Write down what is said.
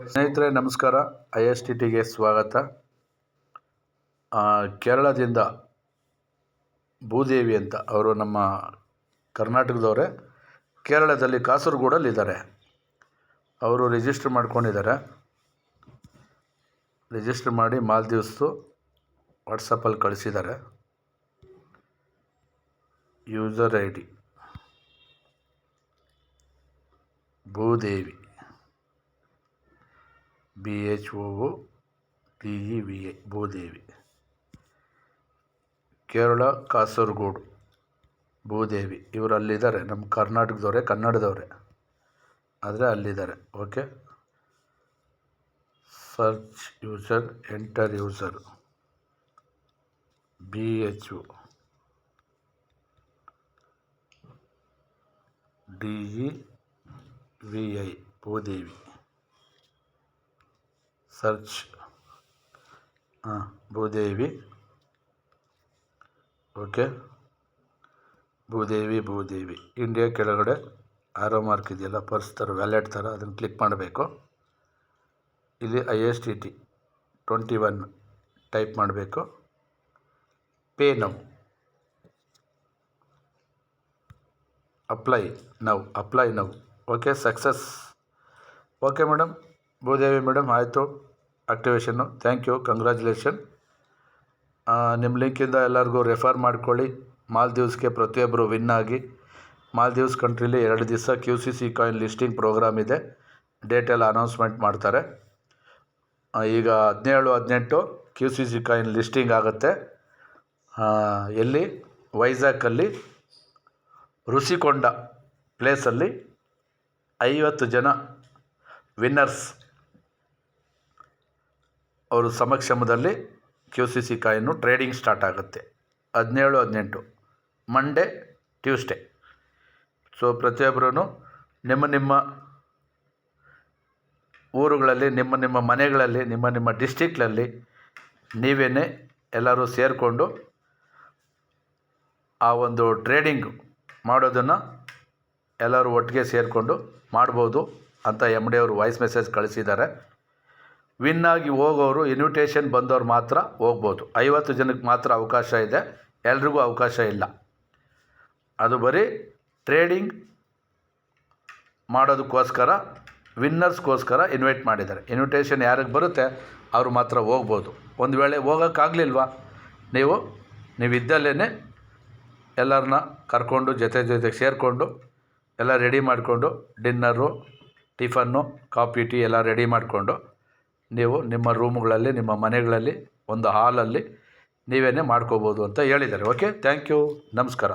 ಸ್ನೇಹಿತರೆ ನಮಸ್ಕಾರ. ISTTಗೆ ಸ್ವಾಗತ. ಕೇರಳದಿಂದ ಭೂದೇವಿ ಅಂತ ಅವರು ನಮ್ಮ ಕರ್ನಾಟಕದವರೇ, ಕೇರಳದಲ್ಲಿ ಕಾಸರಗೋಡಲ್ಲಿದ್ದಾರೆ. ಅವರು ರಿಜಿಸ್ಟರ್ ಮಾಡ್ಕೊಂಡಿದ್ದಾರೆ. ರಿಜಿಸ್ಟರ್ ಮಾಡಿ ಮಾಲ್ದೀವ್ಸ್ದು ವಾಟ್ಸಪ್ಪಲ್ಲಿ ಕಳಿಸಿದ್ದಾರೆ. User ID Bhoodevi BHOODEVI Bhoodevi, Kerala Kasaragod Bhoodevi. ಇವರು ಅಲ್ಲಿದ್ದಾರೆ, ನಮ್ಮ ಕರ್ನಾಟಕದವರೇ, ಕನ್ನಡದವರೇ, ಆದರೆ ಅಲ್ಲಿದ್ದಾರೆ. Okay, search user, enter user BHODEVI Bhoodevi. Search Bhoodevi. Okay, Bhoodevi India ಕೆಳಗಡೆ ಆರೋ ಮಾರ್ಕ್ ಇದೆಯಲ್ಲ, ಪರ್ಸ್ ಥರ, ವ್ಯಾಲೆಟ್ ಥರ, ಅದನ್ನು ಕ್ಲಿಕ್ ಮಾಡಬೇಕು. ಇಲ್ಲಿ ISTT 21 ಟೈಪ್ ಮಾಡಬೇಕು. Pay now, apply now. Okay, success. Okay madam, Bhoodevi madam, ಆಯಿತು ಆಕ್ಟಿವೇಶನ್ನು. Thank you, congratulation. ನಿಮ್ಮ ಲಿಂಕಿಂದ ಎಲ್ಲರಿಗೂ ರೆಫರ್ ಮಾಡ್ಕೊಳ್ಳಿ. ಮಾಲ್ದೀವ್ಸ್ಗೆ ಪ್ರತಿಯೊಬ್ಬರು ವಿನ್ ಆಗಿ. ಮಾಲ್ದೀವ್ಸ್ ಕಂಟ್ರೀಲಿ 2 ದಿವಸ QCC ಕಾಯಿನ್ ಲಿಸ್ಟಿಂಗ್ ಪ್ರೋಗ್ರಾಮ್ ಇದೆ. ಡೇಟೆಲ್ಲ ಅನೌನ್ಸ್ಮೆಂಟ್ ಮಾಡ್ತಾರೆ. ಈಗ 17-18 QCC ಕಾಯಿನ್ ಲಿಸ್ಟಿಂಗ್ ಆಗುತ್ತೆ. ಎಲ್ಲಿ? ವೈಜಾಗಲ್ಲಿ ಋಷಿಕೊಂಡ ಪ್ಲೇಸಲ್ಲಿ 50 ಜನ ವಿನ್ನರ್ಸ್ ಅವರು ಸಮಕ್ಷಮದಲ್ಲಿ QCC ಕಾಯಿನ್ನು ಟ್ರೇಡಿಂಗ್ ಸ್ಟಾರ್ಟ್ ಆಗುತ್ತೆ 17-18 ಮಂಡೇ ಟ್ಯೂಸ್ಡೇ. ಸೊ ಪ್ರತಿಯೊಬ್ಬರೂ ನಿಮ್ಮ ಊರುಗಳಲ್ಲಿ, ನಿಮ್ಮ ಮನೆಗಳಲ್ಲಿ, ನಿಮ್ಮ ಡಿಸ್ಟಿಕ್ಗಳಲ್ಲಿ ನೀವೇನೇ ಎಲ್ಲರೂ ಸೇರಿಕೊಂಡು ಆ ಒಂದು ಟ್ರೇಡಿಂಗ್ ಮಾಡೋದನ್ನು ಎಲ್ಲರೂ ಒಟ್ಟಿಗೆ ಸೇರಿಕೊಂಡು ಮಾಡ್ಬೋದು ಅಂತ MD ಅವರು ವಾಯ್ಸ್ ಮೆಸೇಜ್ ಕಳಿಸಿದ್ದಾರೆ. ವಿನ್ ಆಗಿ ಹೋಗೋರು, ಇನ್ವಿಟೇಷನ್ ಬಂದವ್ರು ಮಾತ್ರ ಹೋಗ್ಬೋದು. 50 ಜನಕ್ಕೆ ಮಾತ್ರ ಅವಕಾಶ ಇದೆ, ಎಲ್ರಿಗೂ ಅವಕಾಶ ಇಲ್ಲ. ಅದು ಬರೀ ಟ್ರೇಡಿಂಗ್ ಮಾಡೋದಕ್ಕೋಸ್ಕರ, ವಿನ್ನರ್ಸ್ಗೋಸ್ಕರ ಇನ್ವೈಟ್ ಮಾಡಿದ್ದಾರೆ. ಇನ್ವಿಟೇಷನ್ ಯಾರಿಗೆ ಬರುತ್ತೆ ಅವರು ಮಾತ್ರ ಹೋಗ್ಬೋದು. ಒಂದು ವೇಳೆ ಹೋಗೋಕ್ಕಾಗಲಿಲ್ವಾ, ನೀವು ಇದ್ದಲ್ಲೇ ಎಲ್ಲರನ್ನ ಕರ್ಕೊಂಡು ಜೊತೆಗೆ ಸೇರಿಕೊಂಡು ಎಲ್ಲ ರೆಡಿ ಮಾಡಿಕೊಂಡು, ಡಿನ್ನರು, ಟಿಫನ್ನು, ಕಾಫಿ, ಟೀ ಎಲ್ಲ ರೆಡಿ ಮಾಡಿಕೊಂಡು ನೀವು ನಿಮ್ಮ ರೂಮ್ಗಳಲ್ಲಿ, ನಿಮ್ಮ ಮನೆಗಳಲ್ಲಿ, ಒಂದು ಹಾಲಲ್ಲಿ ನೀವೇ ಮಾಡ್ಕೋಬೋದು ಅಂತ ಹೇಳಿದ್ದಾರೆ. ಓಕೆ, ಥ್ಯಾಂಕ್ ಯು, ನಮಸ್ಕಾರ.